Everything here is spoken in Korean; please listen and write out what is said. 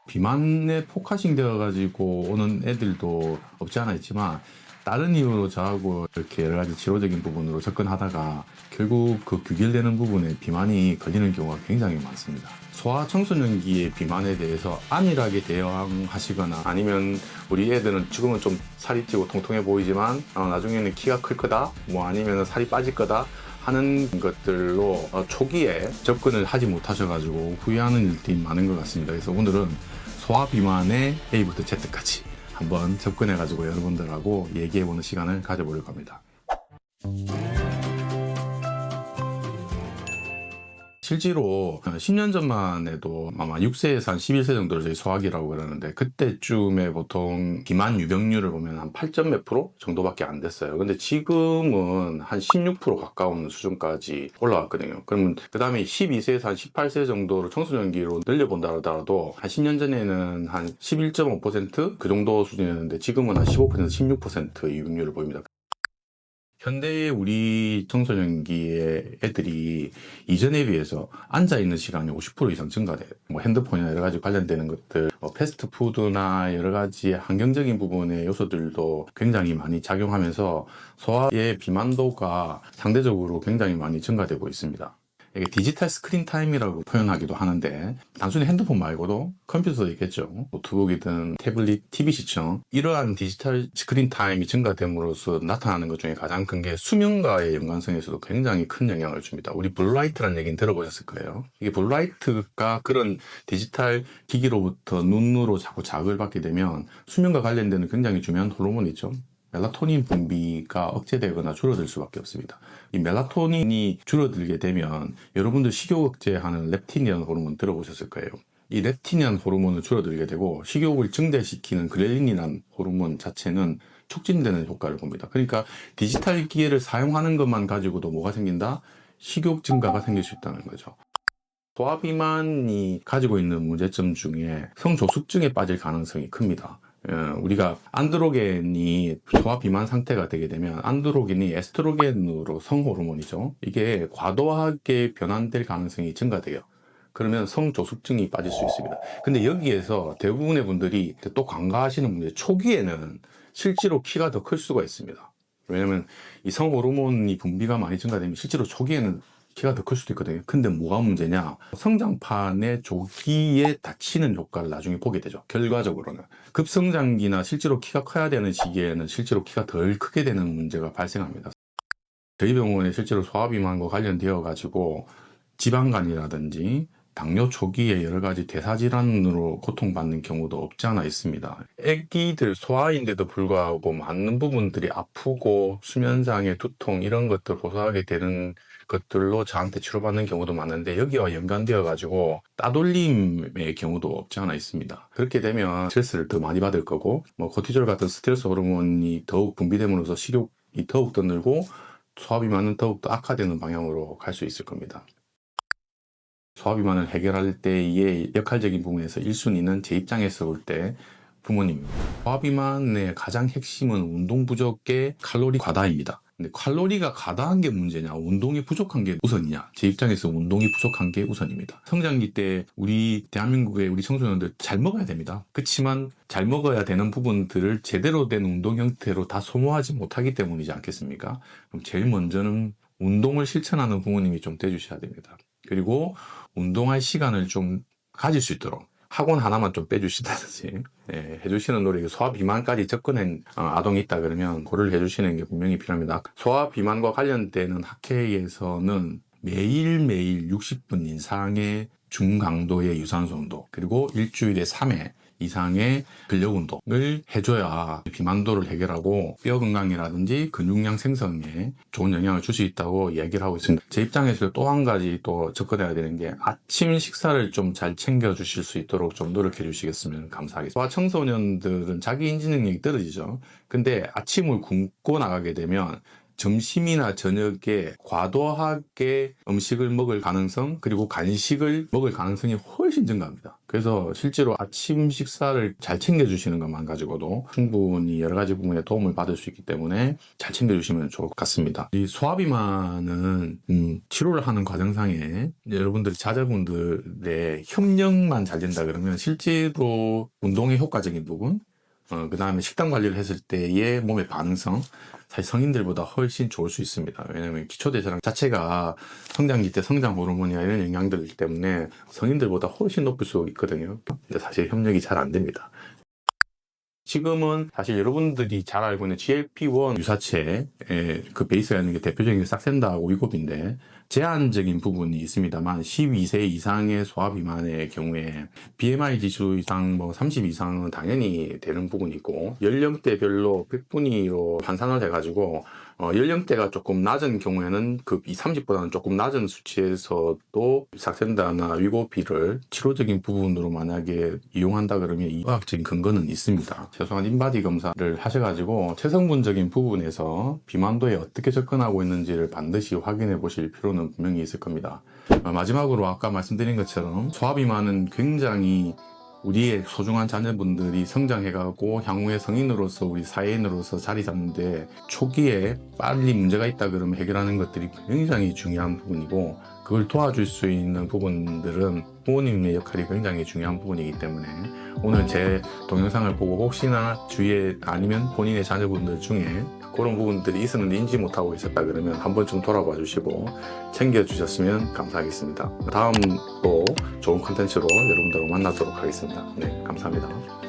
비만에 포커싱 되어가지고 오는 애들도 없지 않아 있지만 다른 이유로 저하고 이렇게 여러 가지 치료적인 부분으로 접근하다가 결국 그 귀결되는 부분에 비만이 걸리는 경우가 굉장히 많습니다. 소아청소년기의 비만에 대해서 안일하게 대응하시거나 아니면 우리 애들은 지금은 좀 살이 찌고 통통해 보이지만 나중에는 키가 클 거다 뭐 아니면 살이 빠질 거다 하는 것들로 초기에 접근을 하지 못하셔가지고 후회하는 일들이 많은 것 같습니다. 그래서 오늘은 소아 비만의 A부터 Z까지 한번 접근해가지고 여러분들하고 얘기해보는 시간을 가져보려고 합니다. 실제로 10년 전만 해도 아마 6세에서 한 11세 정도를 저희 소화기라고 그러는데 그때쯤에 보통 비만 유병률을 보면 한 8점 몇 프로 정도밖에 안 됐어요. 근데 지금은 한 16% 가까운 수준까지 올라왔거든요. 그러면 그 다음에 12세에서 한 18세 정도로 청소년기로 늘려본다 하더라도 한 10년 전에는 한 11.5% 그 정도 수준이었는데 지금은 한 15% 16% 유병률을 보입니다. 현대의 우리 청소년기의 애들이 이전에 비해서 앉아있는 시간이 50% 이상 증가돼요. 뭐 핸드폰이나 여러 가지 관련되는 것들, 패스트푸드나 여러 가지 환경적인 부분의 요소들도 굉장히 많이 작용하면서 소아의 비만도가 상대적으로 굉장히 많이 증가되고 있습니다. 이게 디지털 스크린 타임이라고 표현하기도 하는데 단순히 핸드폰 말고도 컴퓨터도 있겠죠. 노트북이든 태블릿, TV 시청 이러한 디지털 스크린 타임이 증가됨으로써 나타나는 것 중에 가장 큰 게 수면과의 연관성에서도 굉장히 큰 영향을 줍니다. 우리 블루라이트라는 얘기는 들어보셨을 거예요. 이게 블루라이트가 그런 디지털 기기로부터 눈으로 자꾸 자극을 받게 되면 수면과 관련되는 굉장히 중요한 호르몬이죠. 멜라토닌 분비가 억제되거나 줄어들 수밖에 없습니다. 이 멜라토닌이 줄어들게 되면 여러분들 식욕 억제하는 렙틴이라는 호르몬 들어보셨을 거예요. 이 렙틴이라는 호르몬을 줄어들게 되고 식욕을 증대시키는 그렐린이라는 호르몬 자체는 촉진되는 효과를 봅니다. 그러니까 디지털 기계를 사용하는 것만 가지고도 뭐가 생긴다? 식욕 증가가 생길 수 있다는 거죠. 소아비만이 가지고 있는 문제점 중에 성조숙증에 빠질 가능성이 큽니다. 우리가 안드로겐이 소아 비만 상태가 되게 되면 안드로겐이 에스트로겐으로 성호르몬이죠. 이게 과도하게 변환될 가능성이 증가돼요. 그러면 성조숙증이 빠질 수 있습니다. 근데 여기에서 대부분의 분들이 또 간과하시는 분들 초기에는 실제로 키가 더 클 수가 있습니다. 왜냐면 이 성호르몬이 분비가 많이 증가되면 실제로 초기에는 키가 더 클 수도 있거든요. 근데 뭐가 문제냐? 성장판의 조기에 다치는 효과를 나중에 보게 되죠. 결과적으로는. 급성장기나 실제로 키가 커야 되는 시기에는 실제로 키가 덜 크게 되는 문제가 발생합니다. 저희 병원에 실제로 소아비만과 관련되어 가지고 지방간이라든지 당뇨 초기에 여러 가지 대사질환으로 고통받는 경우도 없지 않아 있습니다. 애기들 소아인데도 불구하고 많은 부분들이 아프고 수면장애, 두통 이런 것들 호소하게 되는 것들로 저한테 치료받는 경우도 많은데 여기와 연관되어 가지고 따돌림의 경우도 없지 않아 있습니다. 그렇게 되면 스트레스를 더 많이 받을 거고 코티졸 같은 스트레스 호르몬이 더욱 분비됨으로써 식욕이 더욱더 늘고 소아비만은 더욱더 악화되는 방향으로 갈 수 있을 겁니다. 소아비만을 해결할 때의 역할적인 부분에서 1순위는 제 입장에서 볼 때 부모님입니다. 소아비만의 가장 핵심은 운동 부족의 칼로리 과다입니다. 근데 칼로리가 과다한 게 문제냐, 운동이 부족한 게 우선이냐? 제 입장에서 운동이 부족한 게 우선입니다. 성장기 때 우리 대한민국의 우리 청소년들 잘 먹어야 됩니다. 그렇지만 잘 먹어야 되는 부분들을 제대로 된 운동 형태로 다 소모하지 못하기 때문이지 않겠습니까? 그럼 제일 먼저는 운동을 실천하는 부모님이 좀 돼주셔야 됩니다. 그리고 운동할 시간을 좀 가질 수 있도록 학원 하나만 좀 빼주시다든지 해주시는 노력이 소아비만까지 접근한 아동이 있다 그러면 그걸 해주시는 게 분명히 필요합니다. 소아비만과 관련되는 학회에서는 매일매일 60분 이상의 중강도의 유산소 운동 그리고 일주일에 3회 이상의 근력 운동을 해줘야 비만도를 해결하고 뼈 건강이라든지 근육량 생성에 좋은 영향을 줄 수 있다고 이야기를 하고 있습니다. 제 입장에서 또 한 가지 또 접근해야 되는 게 아침 식사를 좀 잘 챙겨 주실 수 있도록 좀 노력해 주시겠으면 감사하겠습니다. 소아 청소년들은 자기 인지 능력이 떨어지죠. 근데 아침을 굶고 나가게 되면 점심이나 저녁에 과도하게 음식을 먹을 가능성, 그리고 간식을 먹을 가능성이 훨씬 증가합니다. 그래서 실제로 아침 식사를 잘 챙겨주시는 것만 가지고도 충분히 여러 가지 부분에 도움을 받을 수 있기 때문에 잘 챙겨주시면 좋을 것 같습니다. 이 소화비만은 치료를 하는 과정상에 여러분들이 자녀분들의 협력만 잘 된다 그러면 실제로 운동에 효과적인 부분, 그 다음에 식단 관리를 했을 때의 몸의 반응성, 사실 성인들보다 훨씬 좋을 수 있습니다. 왜냐하면 기초대사량 자체가 성장기 때 성장 호르몬이나 이런 영향들 때문에 성인들보다 훨씬 높을 수 있거든요. 근데 사실 협력이 잘 안 됩니다. 지금은 사실 여러분들이 잘 알고 있는 GLP-1 유사체의 그 베이스가 있는 게 대표적인 게 싹센다하고 위고비인데, 제한적인 부분이 있습니다만 12세 이상의 소화비만의 경우에 BMI 지수 이상 30 이상은 당연히 되는 부분이 있고, 연령대별로 100분위로 환산을 해가지고 연령대가 조금 낮은 경우에는 그 30보다는 조금 낮은 수치에서도 삭센다나 위고비를 치료적인 부분으로 만약에 이용한다 그러면 의학적인 근거는 있습니다. 최소한 인바디 검사를 하셔가지고 체성분적인 부분에서 비만도에 어떻게 접근하고 있는지를 반드시 확인해 보실 필요는 분명히 있을 겁니다. 마지막으로 아까 말씀드린 것처럼 소화비만은 굉장히 우리의 소중한 자녀분들이 성장해가고 향후에 성인으로서 우리 사회인으로서 자리 잡는데 초기에 빨리 문제가 있다 그러면 해결하는 것들이 굉장히 중요한 부분이고, 그걸 도와줄 수 있는 부분들은 부모님의 역할이 굉장히 중요한 부분이기 때문에 오늘 제 동영상을 보고 혹시나 주위에 아니면 본인의 자녀분들 중에 그런 부분들이 있었는데 인지 못하고 있었다 그러면 한 번쯤 돌아봐 주시고 챙겨주셨으면 감사하겠습니다. 다음 또 좋은 컨텐츠로 여러분들과 만나도록 하겠습니다. 네, 감사합니다.